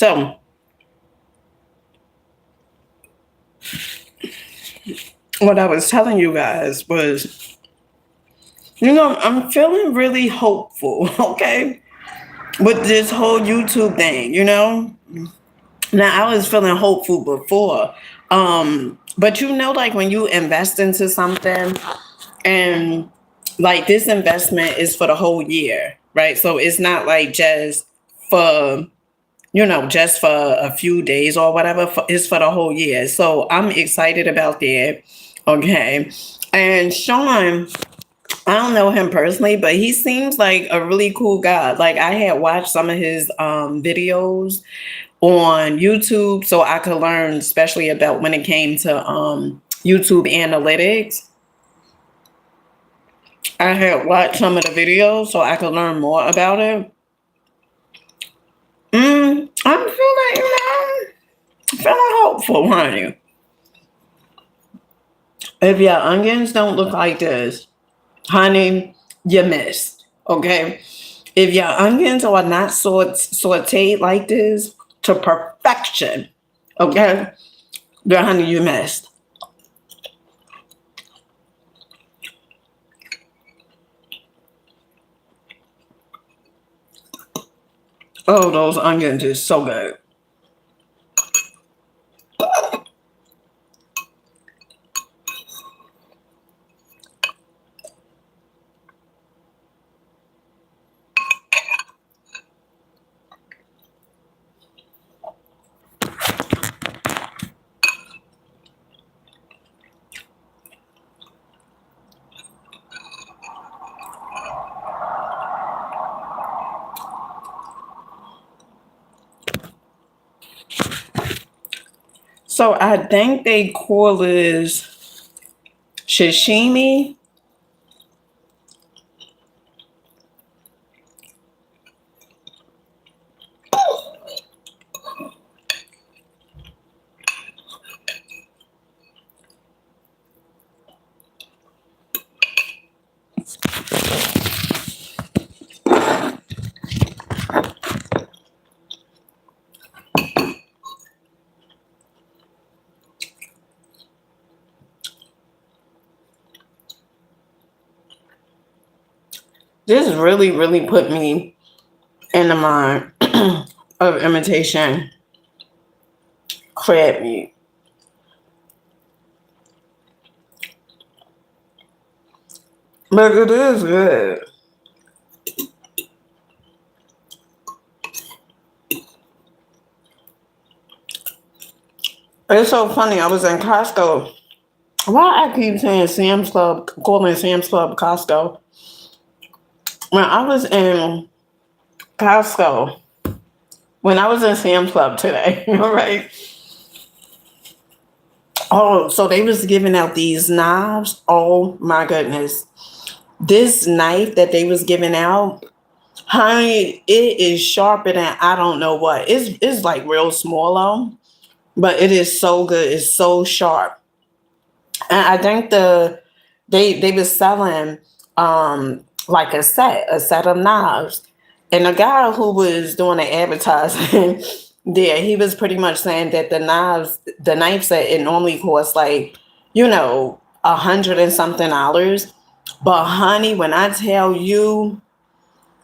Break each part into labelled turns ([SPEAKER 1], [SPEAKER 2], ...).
[SPEAKER 1] So what I was telling you guys was, I'm feeling really hopeful, okay, with this whole YouTube thing. Now I was feeling hopeful before. But like when you invest into something and like this investment is for the whole year, right? So it's not like just for just for a few days or whatever. It's for the whole year. So I'm excited about that. Okay. And Sean, I don't know him personally, but he seems like a really cool guy. Like I had watched some of his videos on YouTube so I could learn, especially about when it came to YouTube analytics. I had watched some of the videos so I could learn more about it. I'm feeling hopeful, honey. If your onions don't look like this, honey, you missed. Okay. If your onions are not sauteed like this to perfection, okay, then honey, you missed. Oh, those onions is so good. So I think they call this sashimi. This really, really put me in the mind of imitation crab meat. But it is good. It's so funny. I was in Costco. Why I keep saying Sam's Club, calling Sam's Club Costco? When I was in Costco, when I was in Sam's Club today, right? Oh, so they was giving out these knives. Oh my goodness. This knife that they was giving out, honey, it is sharper than I don't know what. It's like real small though, but it is so good. It's so sharp. And I think they was selling like a set of knives. And the guy who was doing the advertising there, he was pretty much saying that the knife set, it normally costs like, 100 and something dollars. But honey, when I tell you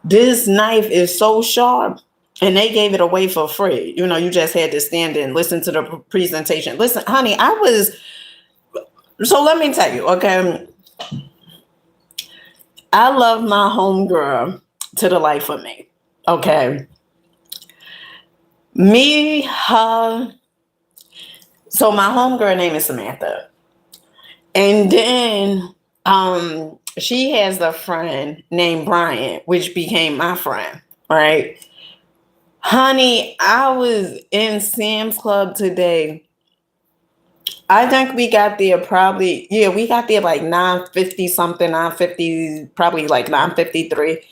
[SPEAKER 1] this knife is so sharp, and they gave it away for free. You just had to stand and listen to the presentation. Listen, honey, so let me tell you, okay? I love my homegirl to the life of me. Okay. Me, her. So my homegirl name is Samantha. And then she has a friend named Bryant, which became my friend, right? Honey, I was in Sam's Club today. I think we got there probably, yeah, we got there like 9:50 something, 9:50, probably like 9:53.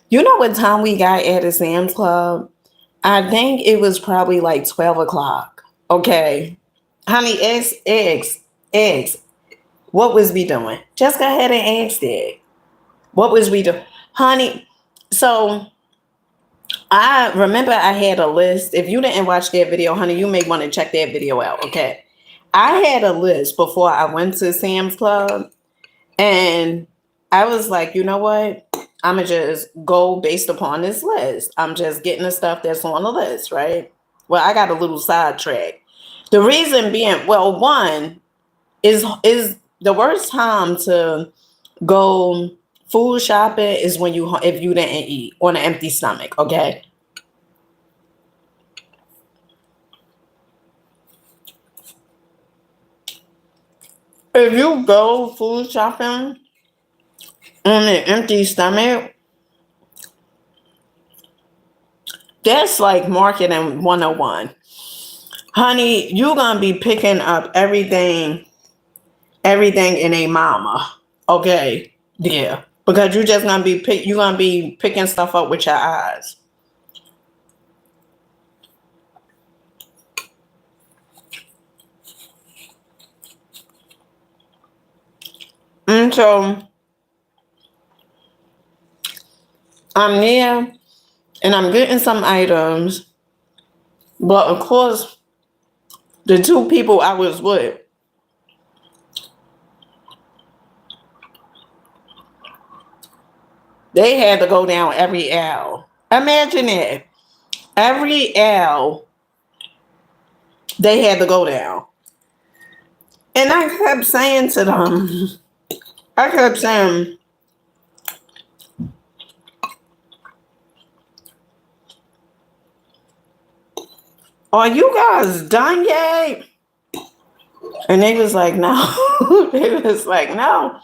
[SPEAKER 1] You know what time we got at the Sam's Club? I think it was probably like 12 o'clock. Okay. Honey, eggs. What was we doing? Just go ahead and ask that. What was we doing? Honey, so I remember I had a list. If you didn't watch that video, honey, you may want to check that video out. Okay. I had a list before I went to Sam's Club, and I was like, you know what? I'm going to just go based upon this list. I'm just getting the stuff that's on the list, right? Well, I got a little sidetrack. The reason being, well, one is the worst time to go food shopping is when you if you didn't eat on an empty stomach, okay? If you go food shopping on an empty stomach, that's like marketing 101. Honey, you're gonna be picking up everything in a mama. Okay. Yeah. Because you're gonna be picking stuff up with your eyes. And so I'm there and I'm getting some items, but of course the two people I was with, they had to go down every aisle. Imagine it. Every aisle they had to go down. And I kept saying to them, I kept saying, are you guys done yet? And they was like, no. They was like, no.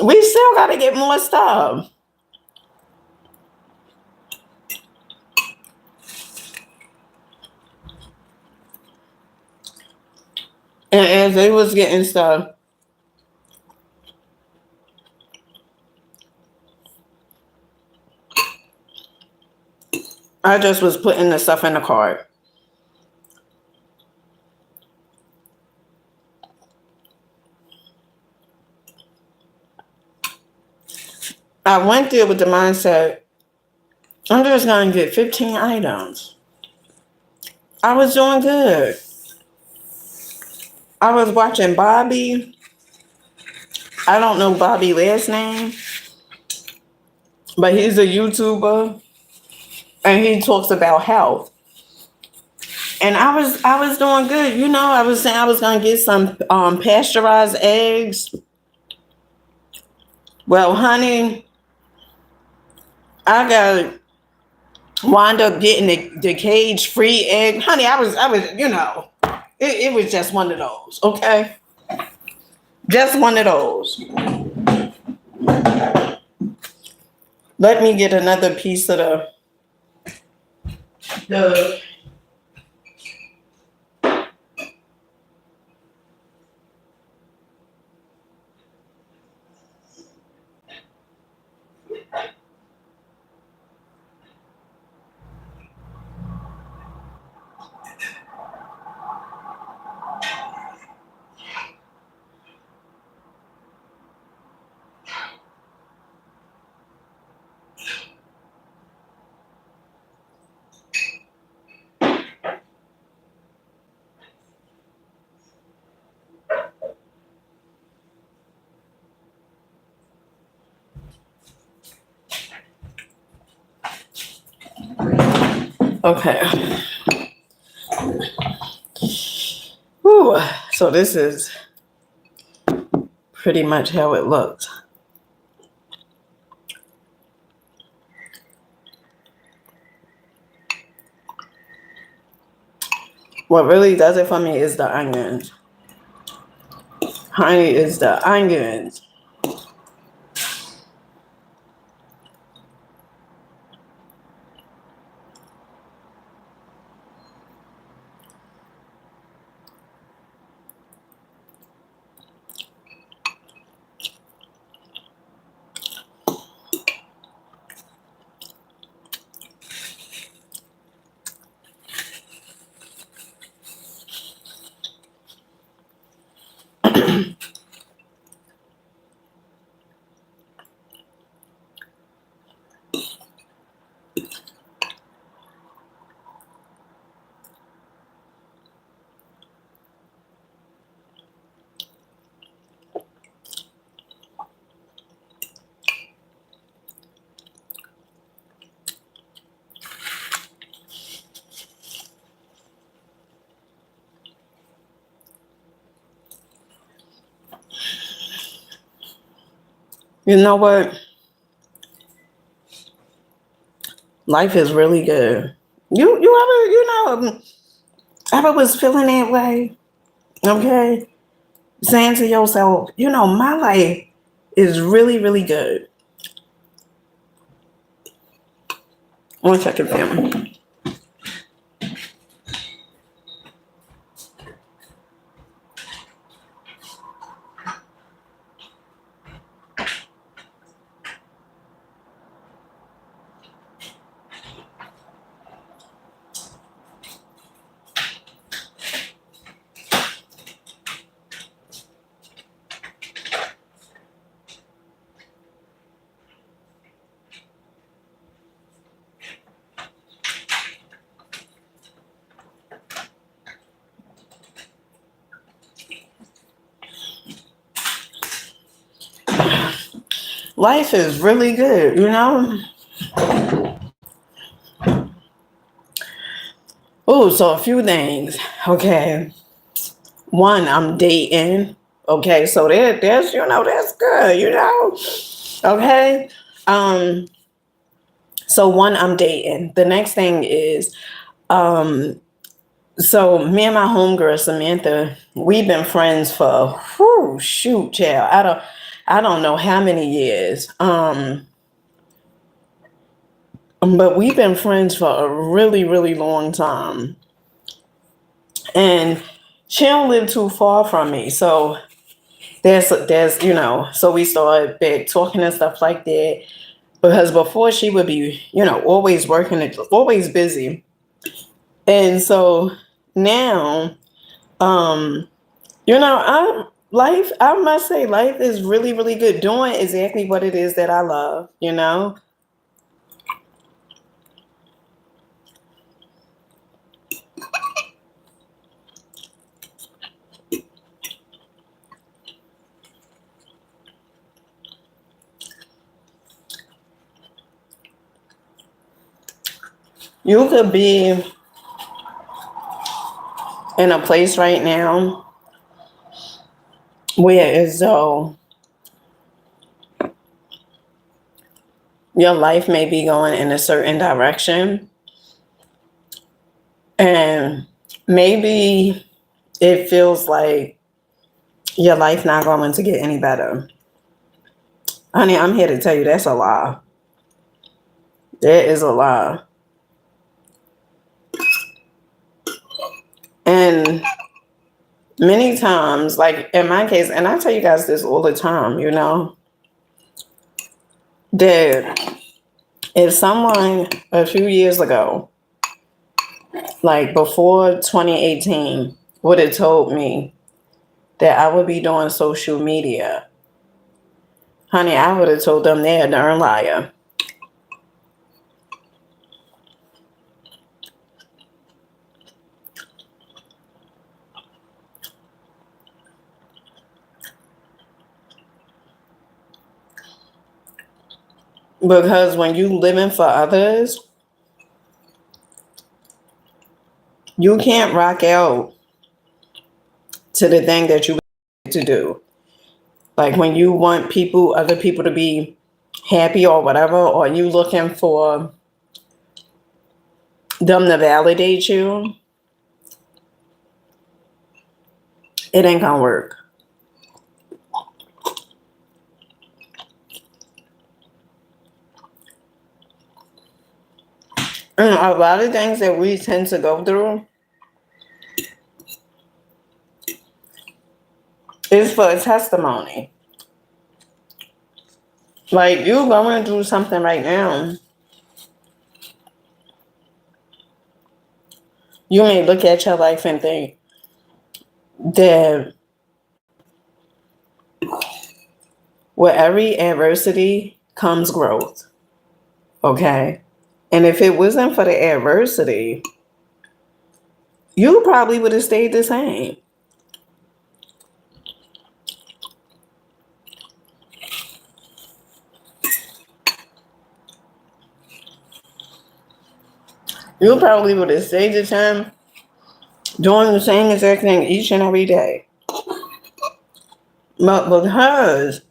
[SPEAKER 1] We still got to get more stuff. And as they was getting stuff, I just was putting the stuff in the cart. I went there with the mindset, I'm just going to get 15 items. I was doing good. I was watching Bobby. I don't know Bobby last name, but he's a YouTuber and he talks about health. And I was doing good. You know, I was saying I was gonna get some pasteurized eggs. Well, honey, I got wound up getting the cage free egg. Honey, I was, it was just one of those, okay? Just one of those. Let me get another piece of the okay. Whew. So this is pretty much how it looks. What really does it for me is the onions. Honey, is the onions. You know what? Life is really good. You ever was feeling that way? Okay, saying to yourself, my life is really really good. One second, family. Life is really good. Oh, so a few things. Okay, one, I'm dating. Okay, so that's good. Okay, um, so one, I'm dating. The next thing is, um, so me and my homegirl Samantha, we've been friends for shoot, child. I don't know how many years. But we've been friends for a really, really long time. And she don't live too far from me. So so we started back talking and stuff like that. Because before she would be, always working, always busy. And so now, um, I must say, life is really, really good. Doing exactly what it is that I love. You could be in a place right now where as though your life may be going in a certain direction, and maybe it feels like your life not going to get any better. Honey, I'm here to tell you that's a lie. That is a lie. And many times, like in my case, and I tell you guys this all the time, that if someone a few years ago, like before 2018, would have told me that I would be doing social media, honey, I would have told them they're a darn liar. Because when you living for others, you can't rock out to the thing that you to do. Like when you want other people to be happy or whatever, or you looking for them to validate you, it ain't gonna work. And a lot of things that we tend to go through is for a testimony. Like you going through something right now, you may look at your life and think that with every adversity comes growth. Okay. And if it wasn't for the adversity, you probably would have stayed the same. You probably would have stayed the same, doing the same exact thing each and every day. But because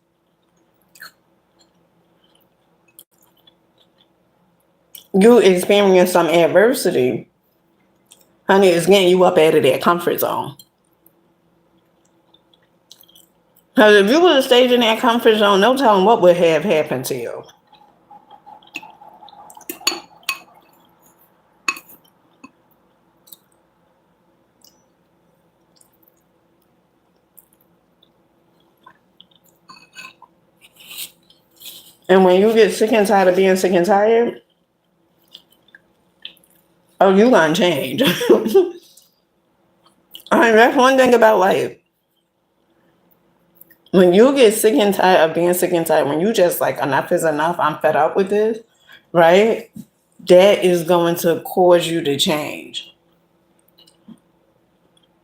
[SPEAKER 1] you experience some adversity, honey, it's getting you up out of that comfort zone. Because if you would have stayed in that comfort zone, no telling what would have happened to you. And when you get sick and tired of being sick and tired, oh, you gonna change. I mean, that's one thing about life. When you get sick and tired of being sick and tired, when you just like, enough is enough, I'm fed up with this, right? That is going to cause you to change.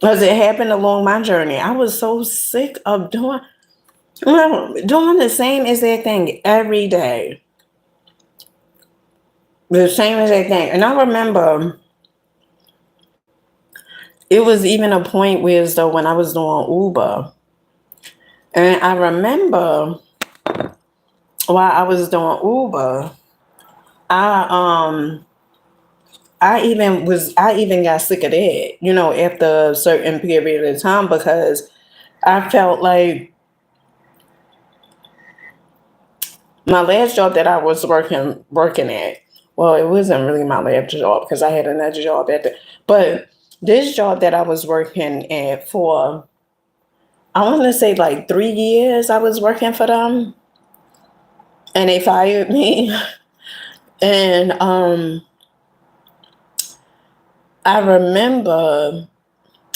[SPEAKER 1] Because it happened along my journey. I was so sick of doing the same exact thing every day. The same exact thing. And I remember it was even a point where as though when I was doing Uber, and I remember while I was doing Uber, I I even got sick of that, after a certain period of time because I felt like my last job that I was working at, well, it wasn't really my last job because I had another job but this job that I was working at for, I want to say like 3 years I was working for them, and they fired me. And I remember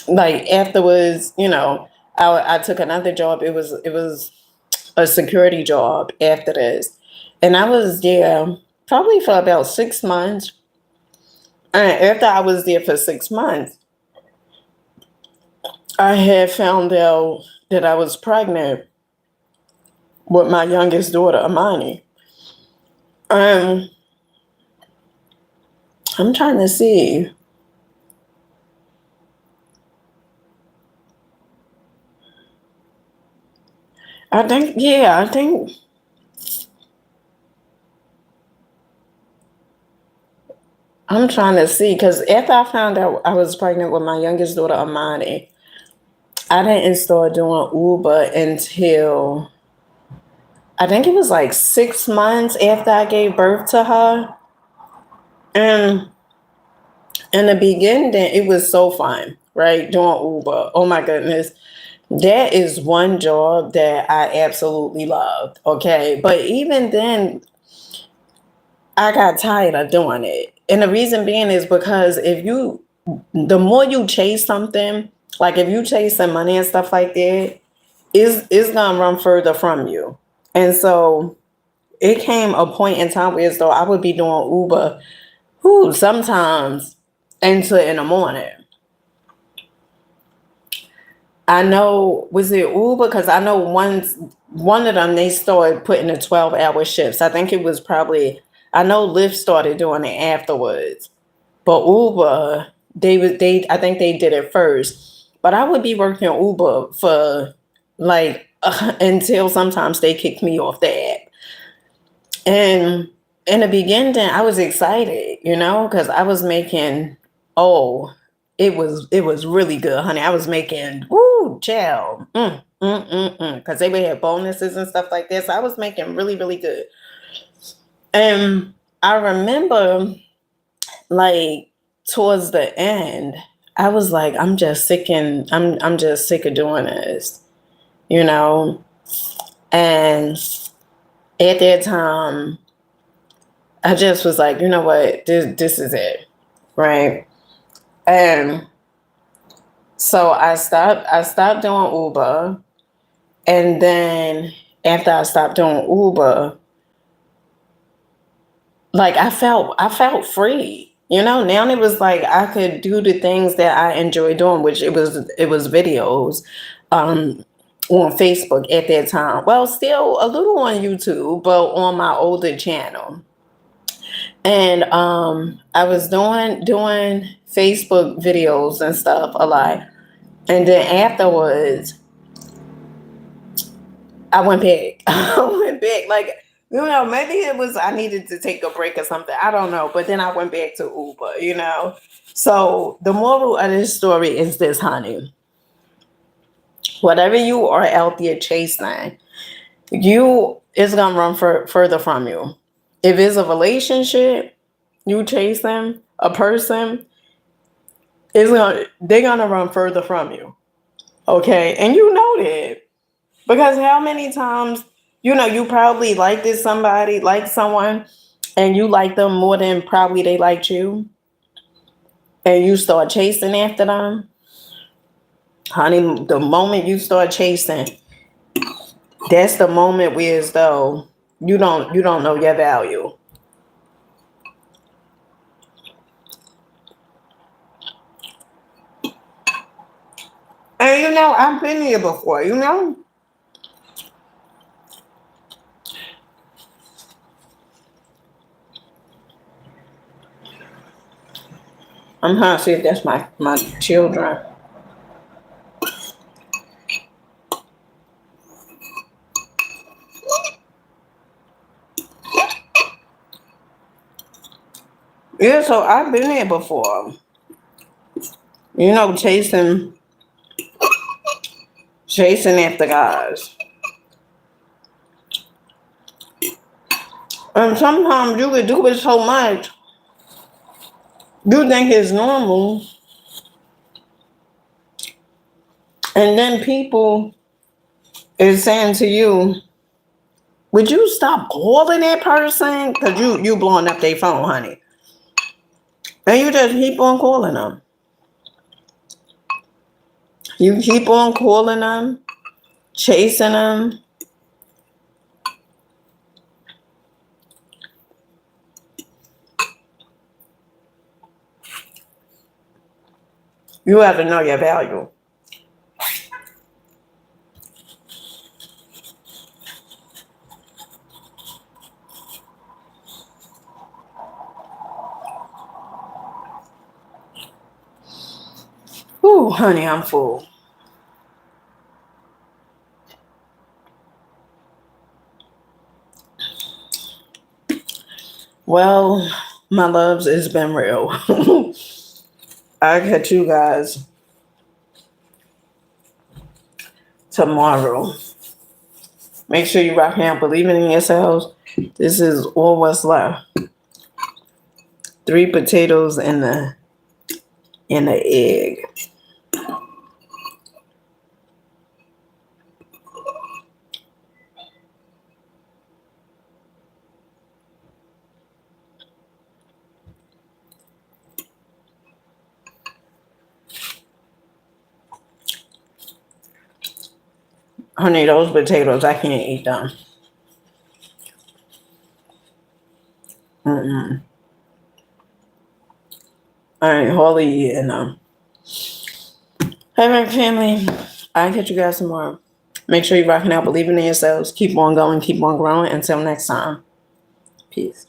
[SPEAKER 1] like afterwards, I took another job. It was a security job after this, and I was there probably for about 6 months. And after I was there for 6 months, I had found out that I was pregnant with my youngest daughter, Amani. Um, I'm trying to see. I think I'm trying to see because after I found out I was pregnant with my youngest daughter, Amani, I didn't start doing Uber until I think it was like 6 months after I gave birth to her. And in the beginning, it was so fun, right? Doing Uber. Oh my goodness. That is one job that I absolutely loved. Okay. But even then, I got tired of doing it. And the reason being is because the more you chase something, like if you chase some money and stuff like that, it's gonna run further from you. And so it came a point in time where as though I would be doing Uber, sometimes until in the morning. I know, was it Uber? Because I know one of them they started putting the 12-hour shifts. I think it was probably, I know Lyft started doing it afterwards. But Uber, I think they did it first. But I would be working Uber for like until sometimes they kicked me off the app. And in the beginning, I was excited, because I was making, oh, it was really good, honey. I was making, ooh, child, because they would have bonuses and stuff like this. So I was making really, really good. And I remember, like, towards the end, I was like, I'm just sick of doing this, you know. And at that time, I just was like, you know what, this is it, right? And so I stopped doing Uber, and then after I stopped doing Uber, like I felt free. Now it was like I could do the things that I enjoy doing, which it was videos on Facebook at that time. Well, still a little on YouTube, but on my older channel. And I was doing Facebook videos and stuff a lot. And then afterwards, I went back. I went back. Like Maybe it was I needed to take a break or something. I don't know. But then I went back to Uber. So the moral of this story is this, honey. Whatever you are out there chasing, you is gonna run further from you. If it's a relationship, you chasing a person, they're gonna run further from you. Okay, and you know that because how many times you probably like someone, and you like them more than probably they liked you, and you start chasing after them, honey. The moment you start chasing, that's the moment where as though you don't know your value. And I've been here before. I'm trying to see if that's my children. Yeah, so I've been here before. Chasing after guys. And sometimes you could do it so much, you think it's normal, and then people is saying to you, would you stop calling that person? Because you blowing up their phone, honey. And you just keep on calling them. You keep on calling them, chasing them. You have to know your value. Ooh, honey, I'm full. Well, my loves, it's been real. I'll catch you guys tomorrow. Make sure you rock out believing in yourselves. This is all what's left. 3 potatoes and the egg. Honey, those potatoes, I can't eat them. Mm-mm. I ain't hardly eating them. Hey, my family. I'll catch you guys tomorrow. Make sure you're rocking out, believing in yourselves. Keep on going, keep on growing. Until next time. Peace.